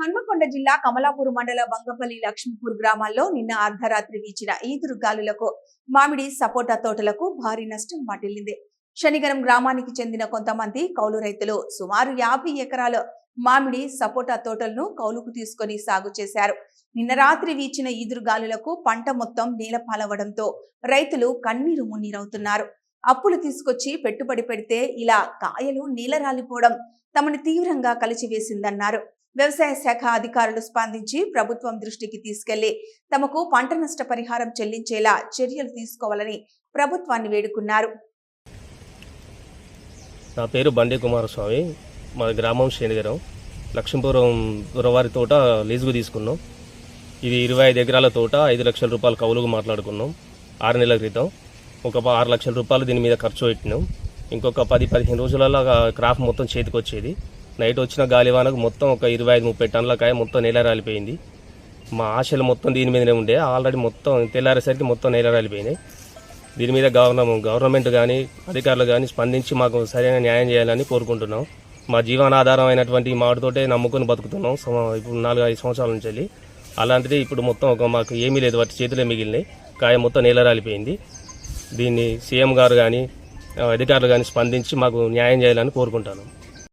హన్మకొండ జిల్లా కమలాపూర్ మండల బంగపల్లి లక్ష్మీపూర్ గ్రామాల్లో నిన్న అర్ధరాత్రి వీచిన ఈదురు గాలులకు మామిడి సపోటా తోటలకు భారీ నష్టం వాటిల్లింది. శనిగరం గ్రామానికి చెందిన కొంతమంది కౌలు రైతులు సుమారు 50 ఎకరాల మామిడి సపోటా తోటలను కౌలుకు తీసుకుని సాగు చేశారు. నిన్న రాత్రి వీచిన ఈదురు గాలులకు పంట మొత్తం నేలపాలవడంతో రైతులు కన్నీరు మున్నీరవుతున్నారు. అప్పులు తీసుకొచ్చి పెట్టుబడి పెడితే ఇలా కాయలు నీలరాలిపోవడం తమని తీవ్రంగా కలిచివేసిందన్నారు. వ్యవసాయ శాఖ అధికారులు స్పందించి ప్రభుత్వం దృష్టికి తీసుకెళ్లి తమకు పంట నష్ట పరిహారం చెల్లించేలా చర్యలు తీసుకోవాలని ప్రభుత్వాన్ని వేడుకున్నారు. నా పేరు బండి కుమారస్వామి. మా గ్రామం శనిగరం. లక్ష్మీపురం దొరవారి తోట లీజుకు తీసుకున్నాం. ఇది 25 ఎకరాల తోట. 5 లక్షల రూపాయలు కౌలుకు మాట్లాడుకున్నాం 6 నెలల క్రితం. ఒక 6 లక్షల రూపాయలు దీని మీద ఖర్చు పెట్టినాం. ఇంకొక 10-15 రోజులలో క్రాప్ మొత్తం చేతికి వచ్చేది. నైట్ వచ్చిన గాలివానకు మొత్తం ఒక 25-30 టన్నుల కాయ మొత్తం నేల రాలిపోయింది. మా ఆశలు మొత్తం దీని మీదనే ఉండే. ఆల్రెడీ మొత్తం తెల్లారేసరికి మొత్తం నేల రాలిపోయినాయి. దీని మీద గవర్నమెంట్ కానీ అధికారులు కానీ స్పందించి మాకు సరైన న్యాయం చేయాలని కోరుకుంటున్నాం. మా జీవనాధారం అయినటువంటి మామిడితోటే నమ్ముకొని బతుకుతున్నాం ఇప్పుడు 4-5 సంవత్సరాల నుంచి వెళ్ళి. అలాంటిది ఇప్పుడు మొత్తం మాకు ఏమీ లేదు, వాటి చేతులే మిగిలినాయి. కాయ మొత్తం నేల రాలిపోయింది. దీన్ని సీఎం గారు కానీ అధికారులు కానీ స్పందించి మాకు న్యాయం చేయాలని కోరుకుంటాను.